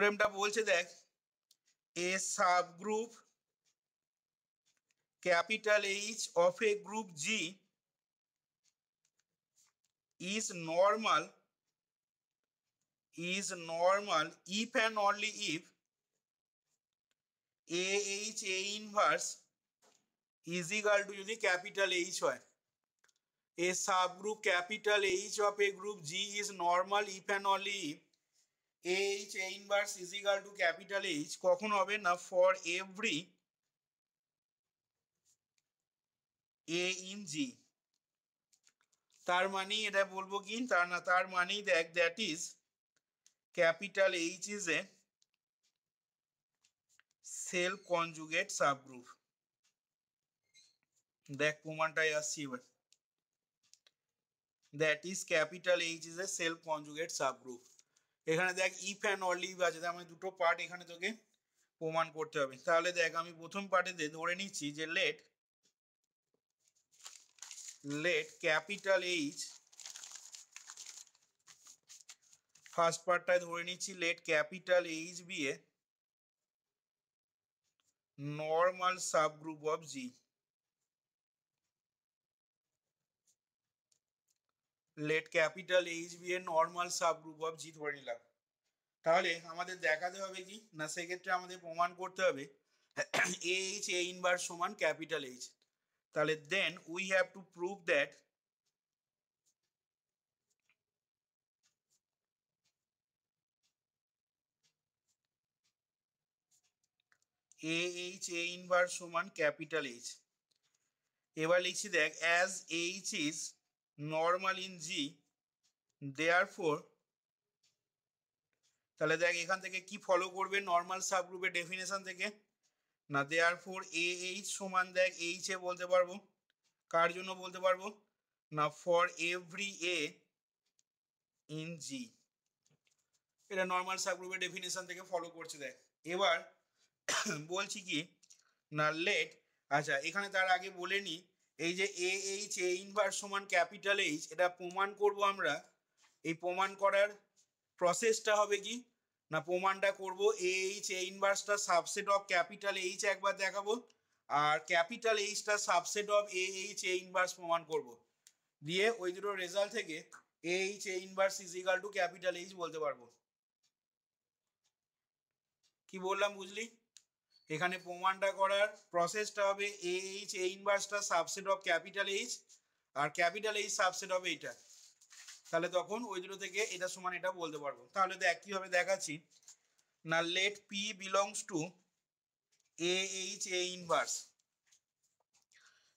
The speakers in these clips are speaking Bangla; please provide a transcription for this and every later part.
প্রেমটা বলছে দেখ a subgroup capital H of a group G is normal if and only if AH A inverse is equal to যদি capital H হয় a subgroup capital H of a group G is normal if and only if AH A inverse is equal to capital H কখন হবে না for every A in G তার মানে এটা বলবো কি তার মানে দেখ that is capital H is a self conjugate subgroup দেখ প্রমাণটাই আসছি এবার that is capital H is a self conjugate subgroup এখানে দেখ if and only if আছে তার মানে দুটো পার্ট এখানে তোকে প্রমাণ করতে হবে তাহলে দেখ আমি প্রথম পার্টে ধরে নিচ্ছি যে let capital H ফার্স্ট পার্টটায় ধরে নিচ্ছি let capital H be a normal subgroup of G let capital H be a normal subgroup of G ধরে নিলাম তাহলে আমাদের দেখাতে হবে কি না সেক্ষেত্রে আমাদের প্রমাণ করতে হবে AH A inverse সমান ক্যাপিটাল H তাহলে then we have to prove that AH A inverse সমান ক্যাপিটাল H এবার লিখছি দেখ as H is normal in G therefore তাহলে দেখ এখান থেকে কি ফলো করবে নর্মাল সাবগ্রুপের ডেফিনেশন থেকে না therefore AH সমান দেখ H এ বলতে পারবো কার জন্য বলতে পারবো না for every A in G এটা নর্মাল সাবগ্রুপের ডেফিনেশন থেকে ফলো করছে দেখ এবার বলছি কি না লেট আচ্ছা এখানে তার আগে বলে নি এই যে AH A ইনভার্স সমান ক্যাপিটাল H এটা প্রমাণ করব আমরা এই প্রমাণ করার প্রসেসটা হবে কি না প্রমাণটা করব AH A ইনভার্সটা সাবসেট অফ ক্যাপিটাল H একবার দেখাবো আর ক্যাপিটাল Hটা subset of AH A inverse প্রমাণ করব দিয়ে ওই দুটো রেজাল্ট থেকে AH A ইনভার্স is equal to capital H বলতে পারবো কি বললাম বুঝলি এখানে প্রমাণটা করার প্রসেসটা হবে AH A ইনভার্সটা সাবসেট অফ ক্যাপিটাল H আর ক্যাপিটাল H সাবসেট হবে এটা তাহলে তখন ওই দুটো থেকে এটা সমান এটা বলতে পারবো তাহলে দেখ কিভাবে দেখাচ্ছি না let P belongs to AH A inverse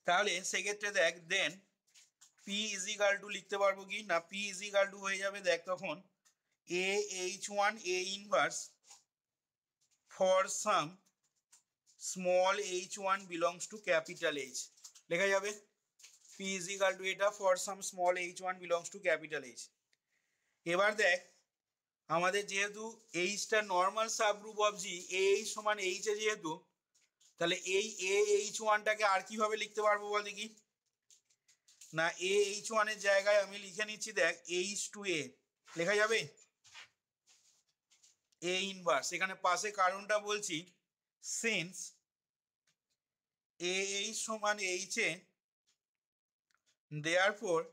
তাহলে সেক্ষেত্রে দেখ দেন P is equal to লিখতে পারবো কি না P is equal to হয়ে যাবে দেখ তখন AH1 A inverse for some small h1 belongs to capital H লেখা যাবে P is equal to এটা for some small h1 belongs to capital H এবার দেখ আমাদের যেহেতু Hটা normal subgroup of G AH সমান H এ যেহেতু তাহলে এই AH1টাকে আর কিভাবে লিখতে পারবো বল দেখি না AH1 এর জায়গায় আমি লিখে নিচ্ছি দেখ H2A লেখা যাবে A ইনভার্স এখানে পাশে কারণটা বলছি since AH সমান H A therefore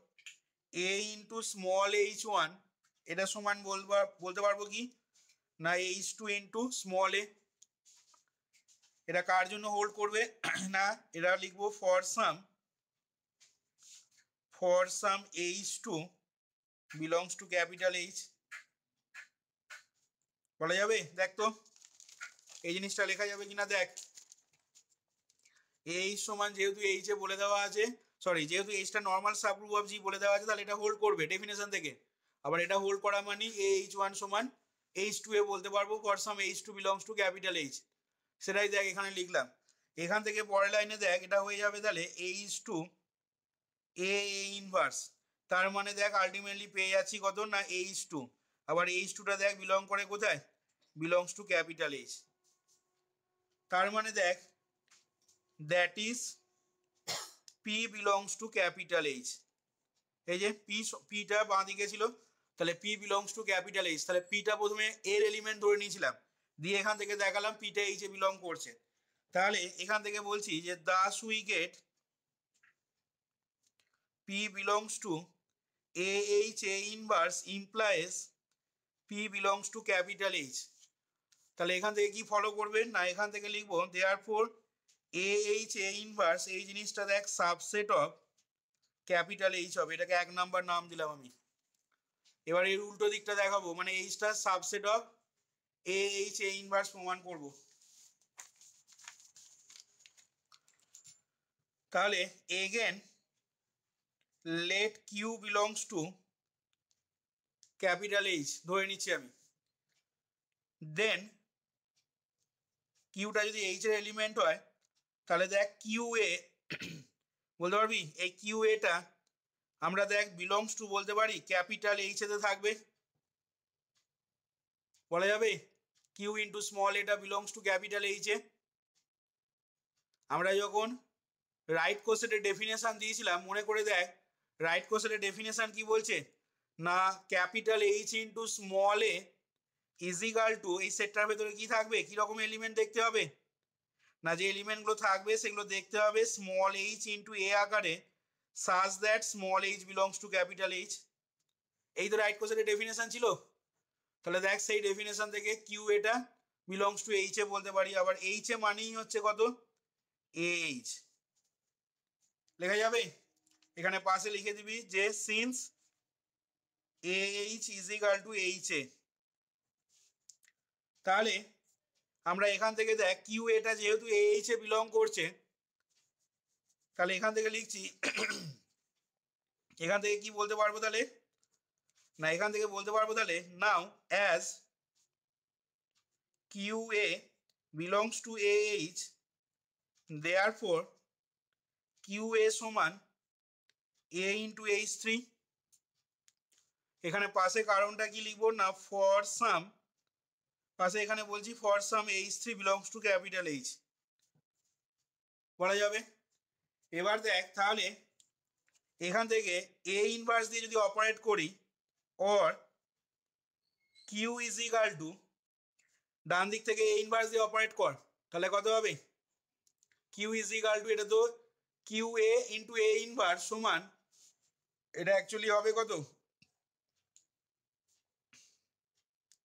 A into small h1 এটা সমান বলতে পারবো কি না h2 into small a এটা কার জন্য হোল্ড করবে না এটা লিখবো for some h2 belongs to capital H বলা যাবে দেখ তো এই জিনিসটা লেখা যাবে কিনা দেখ H সমান যেহেতু H এ বলে দেওয়া আছে সরি যেহেতু Hটা নর্মাল সাবগ্রুপ অফ G বলে দেওয়া আছে তাহলে এটা হোল্ড করবে ডেফিনেশন থেকে আবার এটা হোল্ড করা মানে AH1 সমান H2 এ বলতে পারবো for some H2 belongs to capital H সেটাই দেখ এখানে লিখলাম এখান থেকে পরের লাইনে দেখ এটা হয়ে যাবে তাহলে H2 A ইনভার্স তার মানে দেখ আলটিমেটলি পেয়ে যাচ্ছি কত না H2 আবার H2টা দেখ বিলং করে কোথায় belongs to capital H তার মানে দেখ that is P belongs to capital H এই যে Pটা বাঁ দিকে ছিল তাহলে P belongs to capital H, তাহলে পিটা প্রথমে এর এলিমেন্ট ধরে নিয়েছিলাম, দিয়ে এখান থেকে দেখালাম পিটা এইচে বিলং করছে। তাহলে এখান থেকে বলছি যে Das we get p belongs to A H A inverse implies p belongs to capital H. তাহলে এখান থেকে কি ফলো করবেন না, এখান থেকে লিখবো therefore A H A inverse, এই জিনিসটা দেখ সাবসেট অফ ক্যাপিটাল এইচ হবে, এটাকে 1 নাম্বার নাম দিলাম আমি। এবার এর উল্টো দিকটা দেখাবো, মানে এইচটা subset of a H A inverse প্রমাণ করব। তাহলে again let q belongs to capital H ধরে নিচ্ছি আমি, দেন কিউটা যদি এইচ এর এলিমেন্ট হয় তাহলে দেখ কিউ এ বলতে পারবি, এই কিউ এটা আমরা দেখ বিলংস টু বলতে পারি ক্যাপিটাল এইচ এতে থাকবে, বলা যাবে কিউ ইন্টু স্মল এটা বিলংস টু ক্যাপিটাল এইচ এ। আমরা যখন রাইট কোসেটের ডেফিনেশন দিয়েছিলাম মনে করে দেখ, রাইট কোসেটের ডেফিনেশন কি বলছে না capital H into small A is equal two, এই সেটটার ভেতরে কি থাকবে, কি রকম এলিমেন্ট দেখতে হবে না, যে এলিমেন্টগুলো থাকবে সেগুলো দেখতে হবে স্মল এইচ ইন্টু এ আকারে, such that small H belongs to capital H. এই তো রাইট কোসেটের ডেফিনেশন ছিল। তাহলে দেখ সেই ডেফিনেশন থেকে কিউ এটা বিলংস টু এইচ এ বলতে পারি, আবার এইচ এ মানেই হচ্ছে কত এইচ, লেখা যাবে। এখানে পাশে লিখে দিবি যে since a H is equal two H এ, তাহলে আমরা এখান থেকে দেখ কিউ এটা যেহেতু এ এইচ এ বিলং করছে, তাহলে এখান থেকে লিখছি এখান থেকে কি বলতে পারবো তাহলে না, এখান থেকে বলতে পারবো তাহলে now as q a belongs to A H therefore q a সমান এ ইন্টু এইচ থ্রি। এখানে পাশে কারণটা কি লিখবো না ফর সাম, পাশে এখানে বলছি for some H three belongs to capital H, বলা যাবে। এবার দেখ তাহলে এখান থেকে এ ইনভার্স দিয়ে যদি অপারেট করি or q is equal to, ডান দিক থেকে এ ইনভার্স দিয়ে অপারেট কর, তাহলে কত হবে কিউ ইজ ইকাল টু, এটা তো q a into a inverse সমান, এটা অ্যাকচুয়ালি হবে কত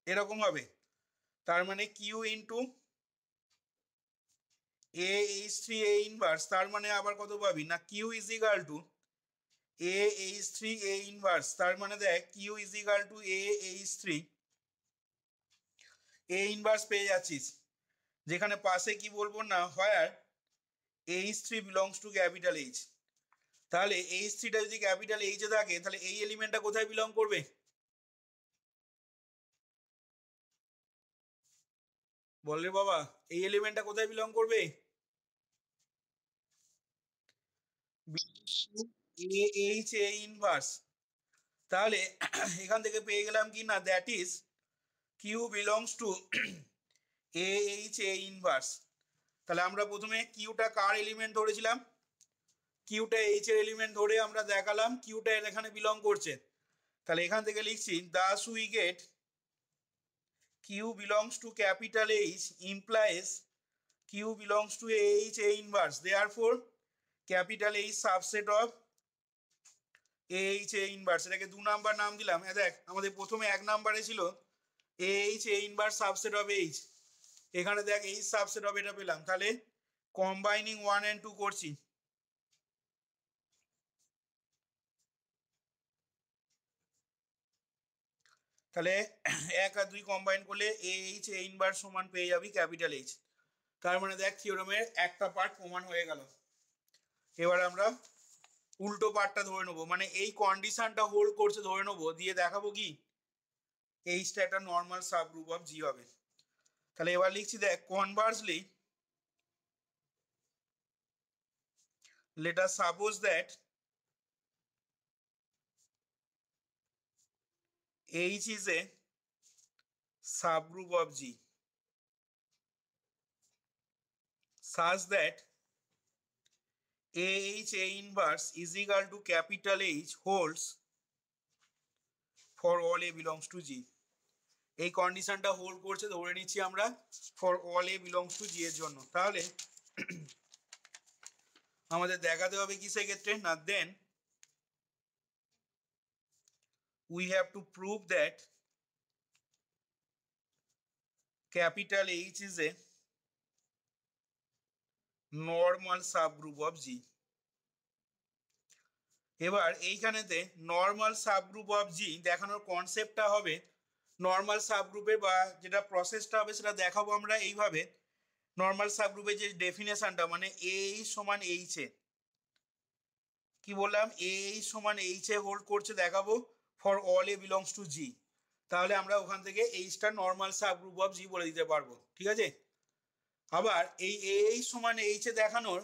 এরকম হবে, তার মানে q into a H three a inverse, তার মানে আবার কত পাবি না q is equal to A H three a inverse, তার মানে দেখ q is equal to A H three a inverse পেয়ে যাচ্ছিস, যেখানে পাশে কি বলবো না where H three belongs to capital H. তাহলে এইচ থ্রিটা যদি ক্যাপিটাল এইচ এ থাকে তাহলে এই এলিমেন্টটা কোথায় বিলং করবে, বল রে বাবা, এই এলিমেন্টটা কোথায় বিলং করবে, এ এইচ এ ইনভার্স। তাহলে এখান থেকে পেয়ে গেলাম কি না that is Q belongs to A H A inverse. তাহলে আমরা প্রথমে কিউটা কার এলিমেন্ট ধরেছিলাম, কিউটা এইচ এর এলিমেন্ট ধরে আমরা দেখালাম কিউটা এখানে বিলং করছে, তাহলে এখান থেকে লিখছি thus we get Q belongs to capital H implies Q belongs to H A inverse, therefore capital H subset of H A inverse, এটাকে 2 নাম্বার নাম দিলাম। দেখ আমাদের প্রথমে 1 নাম্বারে ছিল H A inverse subset of H, এখানে দেখ এইচ সাবসেট অফ এটা পেলাম, তাহলে কম্বাইনিং 1 and 2 করছি, তাহলে 1 আর 2 কম্বাইন করলে এ এইচ এ ইনভার্স সমান পেয়ে যাবি ক্যাপিটাল এইচ। তার মানে দেখ থিওরেমের একটা পার্ট প্রমাণ হয়ে গেল। এবার আমরা উল্টো পার্টটা ধরে নেবো, মানে এই কন্ডিশনটা হোল্ড করছে ধরে নেবো, দিয়ে দেখাবো কি এইচটা একটা নর্মাল সাবগ্রুপ অফ জি হবে। তাহলে এবার লিখছি দেখ conversely let us suppose that H is a subgroup of G such that AH A inverse is equal to capital H holds for all A belongs to G. এই কন্ডিশনটা হোল্ড করছে, ধরে নিচ্ছি আমরা for all A belongs to G এর জন্য। তাহলে আমাদের দেখাতে হবে কি সেক্ষেত্রে, না দেন we have to prove that capital H is a normal subgroup of G। এবার এইখানেতে নর্মাল সাবগ্রুপ অফ জি দেখানোর কনসেপ্টটা হবে, নর্মাল সাবগ্রুপে বা যেটা প্রসেসটা হবে সেটা দেখাবো আমরা এইভাবে। নর্মাল সাবগ্রুপের যে ডেফিনেশনটা, মানে এ সমান এইচ এ, কি বললাম, এ সমান এইচ এ হোল্ড করছে দেখাবো for all A belongs to G. তাহলে আমরা ওখান থেকে এইচটা নর্মাল সাবগ্রুপ অফ জি বলে দিতে পারবো, ঠিক আছে। আবার এই এইচ সমান এইচ এ দেখানোর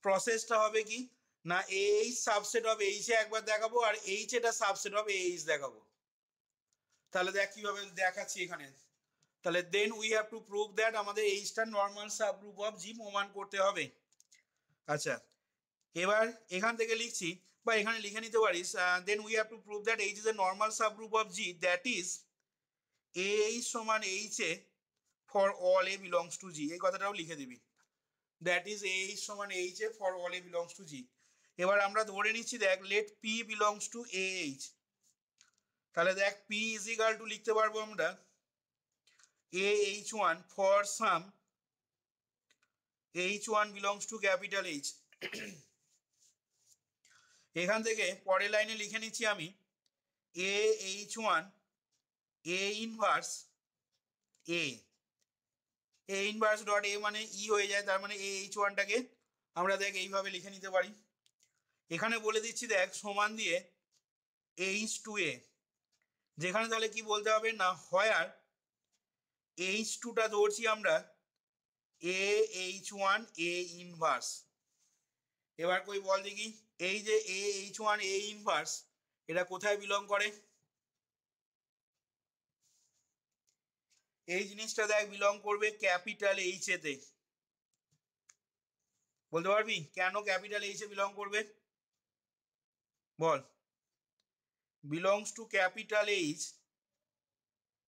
প্রসেসটা হবে কি, না H subset of H A একবার দেখাবো আর এইচ এটা সাবসেট অফ এইচ দেখাবো। তাহলে দেখ কিভাবে দেখাচ্ছি এখানে। তাহলে then we have to prove that আমাদের এইচটা নর্মাল সাবগ্রুপ অফ জি প্রমাণ করতে হবে। আচ্ছা, এবার এখান থেকে লিখছি বা এখানে লিখে নিতে পারিস, then we have to prove that H is a normal subgroup of G that is H সমান H a for all A belongs to G, এই কথাটাও লিখে দিবি, দ্যাট ইজ এইচ সমান H a for all A belongs to G. এবার আমরা ধরে নিচ্ছি দেখ let p belongs to A H. তাহলে দেখ পি ইজ ইকাল টু লিখতে পারবো আমরা a H one for some H one belongs to capital H. এখান থেকে পরের লাইনে লিখে নিচ্ছি আমি এ H one a inverse A, A inverse dot A মানে ই হয়ে যায়, তার মানে এ এইচ ওয়ানটাকে আমরা দেখ এইভাবে লিখে নিতে পারি। এখানে বলে দিচ্ছি দেখ সমান দিয়ে এইচ টু এ, যেখানে তাহলে কি বলতে হবে না হোয়ার এইচ টুটা ধরছি আমরা a H one a inverse. এবার কই বল দেখি, এই যে এ এইচ ওয়ান এ ইনভার্স এটা কোথায় বিলং করে, এই জিনিসটা দেখ বিলং করবে ক্যাপিটাল এইচ এতে। বলতে পারবি কেন ক্যাপিটাল এইচ এ বিলং করবে, বল। বিলংস টু ক্যাপিটাল এইচ,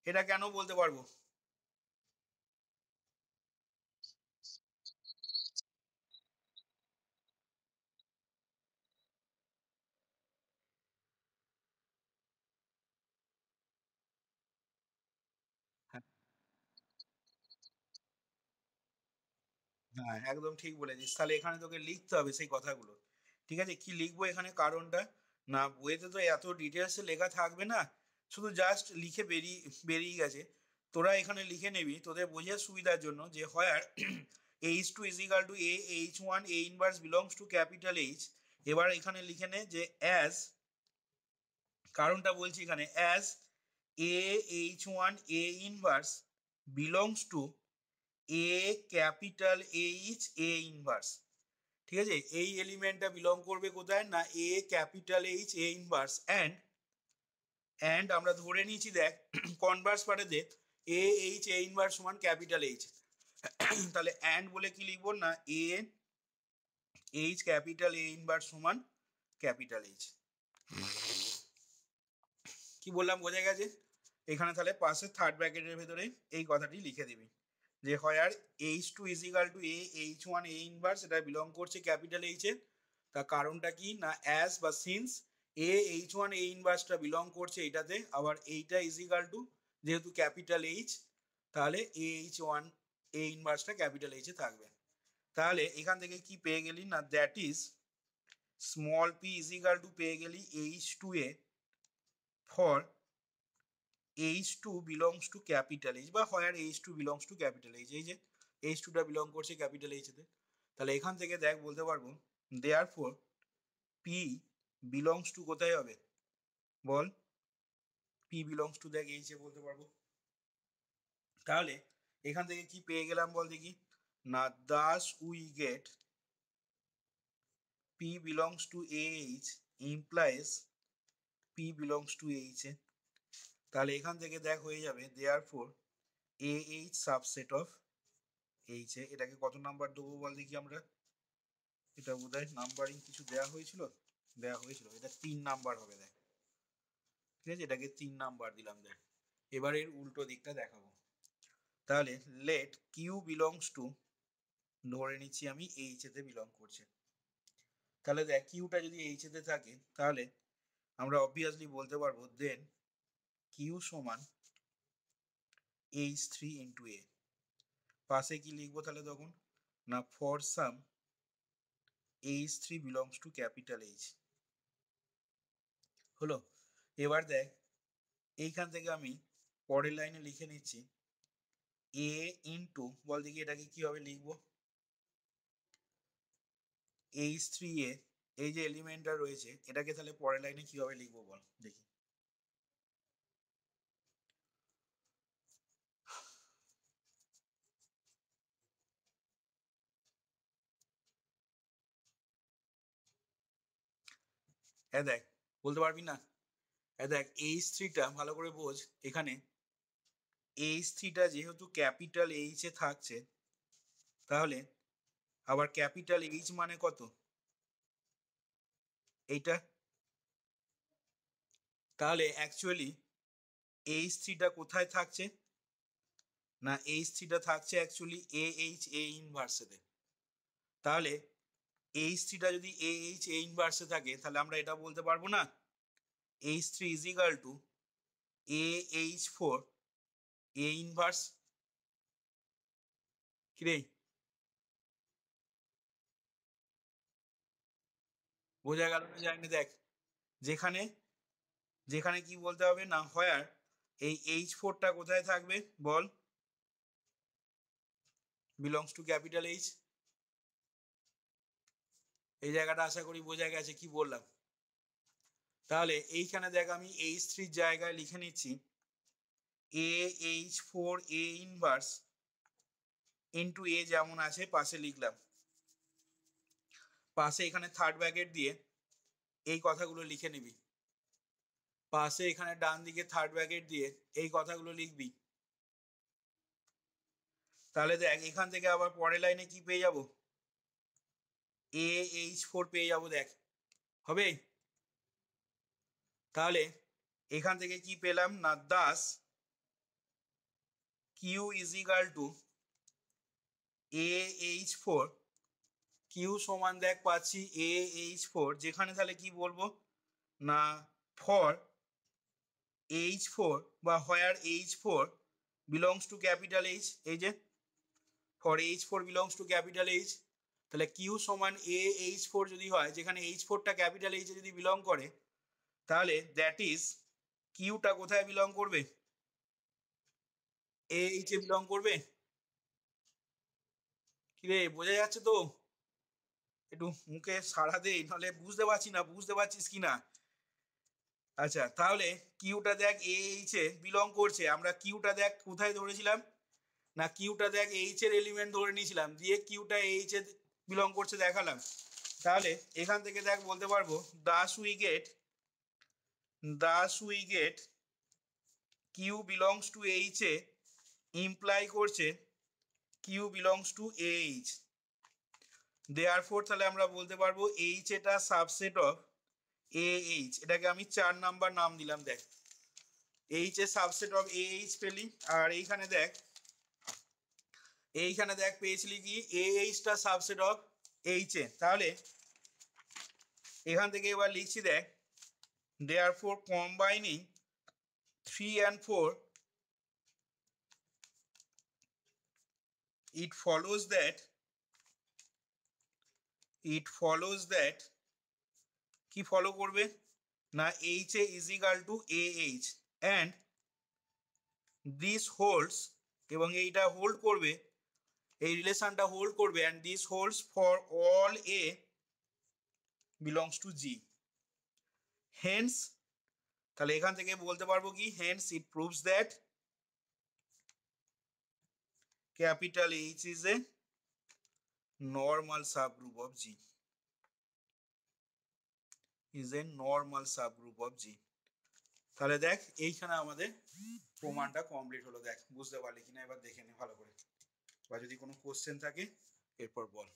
এটা কেন বলতে পারবো, হ্যাঁ একদম ঠিক বলেছিস। তাহলে এখানে তোকে লিখতে হবে সেই কথাগুলো, ঠিক আছে। কি লিখবো এখানে কারণটা, না বইতে তো এত ডিটেলসে লেখা থাকবে না, শুধু জাস্ট লিখে বেরিয়ে বেরিয়ে গেছে। তোরা এখানে লিখে নিবি তোদের বোঝার সুবিধার জন্য যে where H two is equal to A H one a inverse belongs to capital H. এবার এখানে লিখে নে যে অ্যাজ, কারণটা বলছি এখানে, as a H one a inverse belongs to a capital H A inverse, ঠিক আছে। এই এলিমেন্টটা বিলং করবে কোথায়, না a capital H A inverse and আমরা ধরে নিয়েছি দেখ কনভার্স পার্টে এ এইচ এ ইনভার্স সমান ক্যাপিটাল এইচ। তাহলে অ্যান্ড বলে কি লিখবো, না A H capital A inverse সমান ক্যাপিটাল এইচ। কি বললাম বোঝা গেছে। এখানে তাহলে পাশে থার্ড ব্র্যাকেটের ভেতরে এই কথাটি লিখে দিবি যে where H two is equal to A H one a inverse, এটা বিলং করছে ক্যাপিটাল এইচ এর। তার কারণটা কি, না অ্যাজ বা since a H one a ইনভার্সটা বিলং করছে এইটাতে, আবার এইটা ইজ ইকাল টু যেহেতু ক্যাপিটাল এইচ, তাহলে এ এইচ ওয়ান এ ইনভার্সটা ক্যাপিটাল এইচে থাকবে। তাহলে এখান থেকে কি পেয়ে গেলি, না that is small p is equal to পেয়ে গেলি H two a for H two belongs to capital H, বা where H two belongs to capital H, এই যে এইচ টুটা বিলং করছে ক্যাপিটাল এইচতে। তাহলে এখান থেকে দেখ বলতে পারবো দেয়ার ফোর পি বিলংস টু কোথায় হবে, বল। পি বিলংস টু দেখ এইচে বলতে পারবো। তাহলে এখান থেকে কি পেয়ে গেলাম বল দেখি, না thus we get p belongs to H implies p belongs to H এ। তাহলে এখান থেকে দেখ হয়ে যাবে therefore a H subset of H a. এটাকে কত নাম্বার দেবো বল দেখি আমরা, এটা বোধহয় নাম্বারিং কিছু দেওয়া হয়েছিল, এটা 3 নাম্বার হবে দেখ। ঠিক আছে, এটাকে 3 নাম্বার দিলাম। দেখ এবার এর উল্টো দিকটা দেখাবো। তাহলে লেট কিউ বিলংস টু, ধরে নিচ্ছি আমি এইচ এতে বিলং করছে। তাহলে দেখ কিউটা যদি এইচ এতে থাকে তাহলে আমরা অবভিয়াসলি বলতে পারবো দেন কিউ সমান এইচ থ্রি ইন্টু এ। পাশে কি লিখবো তাহলে তখন, না for some H three belongs to capital H. হলো। এবার দেখ এইখান থেকে আমি পরের লাইনে লিখে নিচ্ছি এ ইন্টু, বল দেখি এটাকে কিভাবে লিখবো, এইচ থ্রি এ, এই যে এলিমেন্টটা রয়েছে এটাকে তাহলে পরের লাইনে কিভাবে লিখবো বল দেখি। হ্যাঁ দেখ, বলতে পারবি না? হ্যাঁ দেখ এইচ থ্রিটা ভালো করে বোঝ, এখানে এইচ থ্রিটা যেহেতু ক্যাপিটাল এইচ এ থাকছে, তাহলে আবার ক্যাপিটাল এইচ মানে কত, এইটা। তাহলে অ্যাকচুয়ালি এইচ থ্রিটা কোথায় থাকছে, না এইচ থ্রিটা থাকছে অ্যাকচুয়ালি এ এইচ এ ইনভার্সেতে। তাহলে এইচ থ্রিটা যদি এ এইচ এ ইনভার্সে থাকে তাহলে আমরা এটা বলতে পারবো না H three is equal to A H four a inverse. কিরে বোঝা গেল না জানি? দেখ যেখানে যেখানে কি বলতে হবে, না হোয়ার এই এইচ ফোরটা কোথায় থাকবে বল, বিলংস টু ক্যাপিটাল এইচ। এই জায়গাটা আশা করি বোঝা গেছে কি বললাম। তাহলে এইখানে দেখ আমি এইচ থ্রির জায়গায় লিখে নিচ্ছি a H four a inverse into a যেমন আছে পাশে লিখলাম, পাশে এখানে থার্ড ব্র্যাকেট দিয়ে এই কথাগুলো লিখে নিবি, পাশে এখানে ডান দিকে থার্ড ব্র্যাকেট দিয়ে এই কথাগুলো লিখবি। তাহলে দেখ এখান থেকে আবার পরের লাইনে কি পেয়ে যাব, এ এইচ ফোর পেয়ে যাব। দেখ হবে। তাহলে এখান থেকে কি পেলাম, না thus Q is equal to A H four, Q সমান দেখ পাচ্ছি এ এইচ ফোর, যেখানে তাহলে কি বলবো, না ফর এইচ ফোর বা where H four belongs to capital H, এই যে for H four belongs to capital H. তাহলে কিউ সমান এ এইচ ফোর যদি হয়, যেখানে এইচ ফোরটা ক্যাপিটাল এইচে যদি বিলং করে, তাহলে দ্যাট ইজ কিউটা কোথায় বিলং করবে, এ এইচে বিলং করবে। কিরে বোঝা যাচ্ছে তো? একটু মুখে সাড়া দে, নাহলে বুঝতে পারছি না, বুঝতে পারছিস কি না। আচ্ছা তাহলে কিউটা দেখ এ এইচ এ বিলং করছে, আমরা কিউটা দেখ কোথায় ধরেছিলাম, না কিউটা দেখ এইচ এর এলিমেন্ট ধরে নিয়েছিলাম, দিয়ে কিউটা এইচ এ বিলং করছে দেখালাম। তাহলে এখান থেকে দেখ বলতে পারবো thus we get Q belongs to H a imply করছে q belongs to H. Therefore তাহলে আমরা বলতে পারবো এইচ এটা সাবসেট অফ এ এইচ, এটাকে আমি 4 নাম্বার নাম দিলাম। দেখ এইচ এর সাবসেট অফ এ এইচ পেলি, আর এইখানে দেখ পেয়েছিলি কি এ এইচটা সাবসেট অফ এইচ এ। তাহলে এখান থেকে এবার লিখছি দেখ therefore combining 3 and 4 it follows that কি ফলো করবে, না H A is equal to A H and this holds, এবং এইটা হোল্ড করবে, এই রিলেশনটা হোল্ড করবে, and this holds for all A belongs to G. Hence তাহলে এখান থেকে বলতে পারবো কি, hence it proves that capital H is a normal subgroup of জি, তাহলে দেখ এইখানে আমাদের প্রমাণটা কমপ্লিট হলো। দেখ বুঝতে পারলি কিনা এবার দেখে নে ভালো করে, বা যদি কোনো কোশ্চেন থাকে এরপর বল।